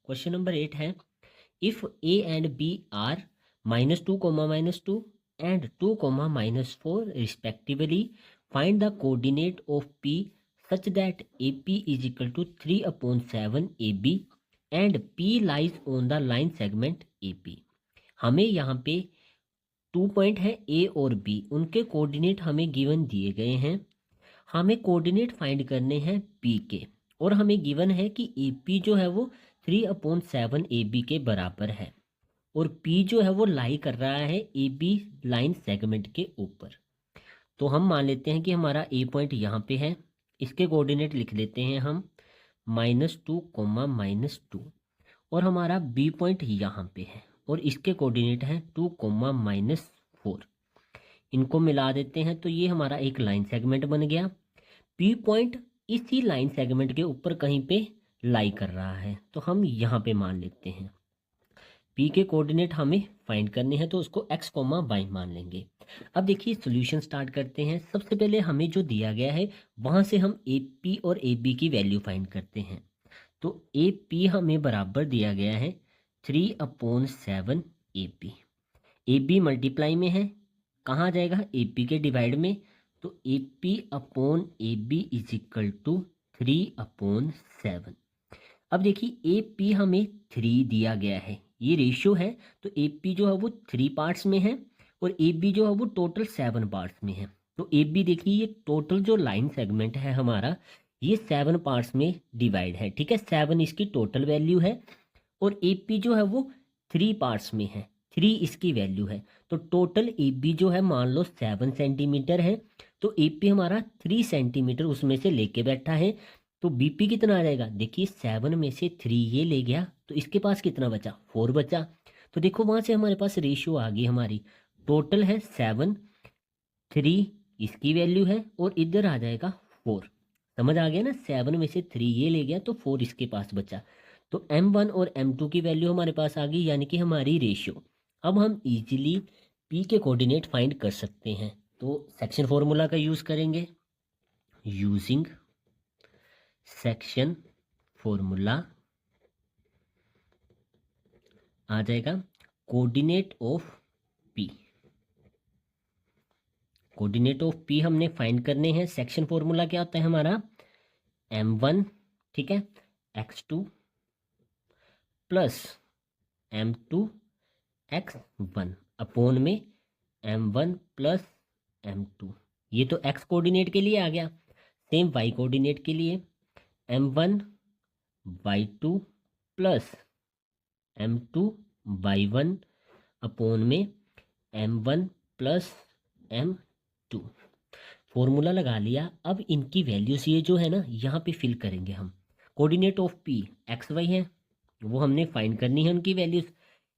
Question number 8 है, if A and B are -2, -2 and 2, -4 respectively, find the coordinate of P such that A P is equal to 3/7 A B and P lies on the line segment A P. हमें यहाँ पे 2 point है ए और B, उनके coordinate हमें given दिए गए हैं। हमें कोऑर्डिनेट फाइंड करने हैं पी के, और हमें गिवन है कि ए पी जो है वो 3/7 ए बी के बराबर है, और पी जो है वो लाई कर रहा है ए बी लाइन सेगमेंट के ऊपर। तो हम मान लेते हैं कि हमारा ए पॉइंट यहाँ पे है, इसके कोऑर्डिनेट लिख लेते हैं हम -2, -2, और हमारा बी पॉइंट यहाँ पे है और इसके कोऑर्डिनेट हैं 2, -4। इनको मिला देते हैं तो ये हमारा एक लाइन सेगमेंट बन गया। पी पॉइंट इसी लाइन सेगमेंट के ऊपर कहीं पे लाई कर रहा है, तो हम यहाँ पे मान लेते हैं। पी के कोऑर्डिनेट हमें फाइंड करने हैं तो उसको x, y मान लेंगे। अब देखिए सॉल्यूशन स्टार्ट करते हैं। सबसे पहले हमें जो दिया गया है वहाँ से हम ए पी और ए बी की वैल्यू फाइंड करते हैं। तो ए पी हमें बराबर दिया गया है 3/7 A P. A B multiply में है, कहाँ जाएगा ए पी के डिवाइड में, तो A P upon A B is equal to 3/7। अब देखिए ए पी हमें 3 दिया गया है, ये रेशियो है, तो ए पी जो है वो 3 पार्ट्स में है और ए बी जो है वो टोटल 7 पार्ट्स में है। तो ए बी देखिए ये टोटल जो लाइन सेगमेंट है हमारा ये 7 पार्ट्स में डिवाइड है, ठीक है। 7 इसकी टोटल वैल्यू है और ए पी जो है वो 3 पार्ट्स में है, 3 इसकी वैल्यू है। तो टोटल ए बी जो है मान लो 7 सेंटीमीटर है, तो ए पी हमारा 3 सेंटीमीटर उसमें से लेके बैठा है। तो बीपी कितना आ जाएगा, देखिए 7 में से 3 ये ले गया तो इसके पास कितना बचा, 4 बचा। तो देखो वहाँ से हमारे पास रेशियो आ गई हमारी, टोटल है 7, 3 इसकी वैल्यू है और इधर आ जाएगा 4। समझ आ गया ना, 7 में से 3 ये ले गया तो 4 इसके पास बचा। तो M1 और M2 की वैल्यू हमारे पास आ गई, यानी कि हमारी रेशियो। अब हम इजीली P के कोऑर्डिनेट फाइंड कर सकते हैं। तो सेक्शन फॉर्मूला का यूज़ करेंगे, यूजिंग सेक्शन फॉर्मूला आ जाएगा coordinate of P. Coordinate of P हमने फाइंड करने हैं। सेक्शन फॉर्मूला क्या होता है हमारा, m1, ठीक है, x2 plus m2 x1 upon में m1 प्लस m2। ये तो x कोऑर्डिनेट के लिए आ गया। सेम y कोऑर्डिनेट के लिए m1 y2 plus m2 y1 upon में m1 प्लस m2। फॉर्मूला लगा लिया। अब इनकी वैल्यूज ये जो है ना यहाँ पे फिल करेंगे हम। Coordinate of P X Y है, वो हमने फाइंड करनी है उनकी वैल्यूज।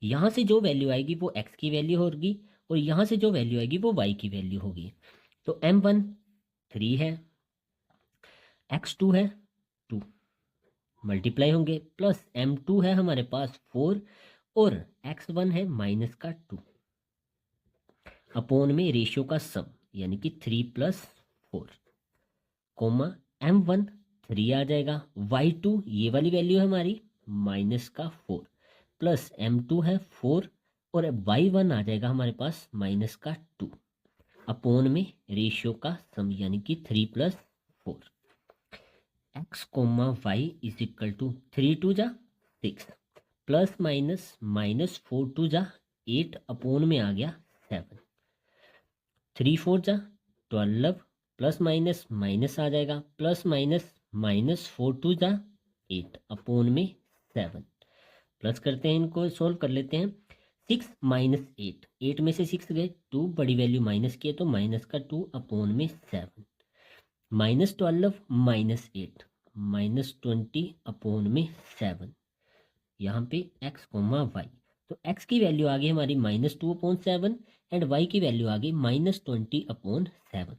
यहाँ से जो वैल्यू आएगी वो एक्स की वैल्यू होगी और यहाँ से जो वैल्यू आएगी वो वाई की वैल्यू होगी। तो m1 3 है, x2 है 2, मल्टीप्लाई होंगे, प्लस m2 है हमारे पास 4 और x1 है माइनस का 2 अपॉन में रेशियो का सम यानी कि 3 + 4, कोमा m1 3 आ जाएगा, y2 ये वाली वैल्यू है हमारी माइनस का 4 प्लस m2 है 4 और y1 आ जाएगा हमारे पास माइनस का 2 अपॉन में रेशियो का सम यानी कि 3 + 4। x, y is equal to 3 2 जा 6 प्लस माइनस 4 2 जा 8 अपॉन में आ गया 7, 3 4 जा 12 प्लस माइनस आ जाएगा, प्लस माइनस 4 2 जा 8 अपॉन में 7। प्लस करते हैं, इनको सोल्व कर लेते हैं। 6 - 8, 8 में से 6 गए, 2 बड़ी वैल्यू माइनस की है तो माइनस का 2 अपॉन में 7, -12 - 8 -20 अपॉन में 7। यहाँ पे x, y, तो x की वैल्यू आ गई हमारी -2/7 एंड y की वैल्यू आ गई -20/7।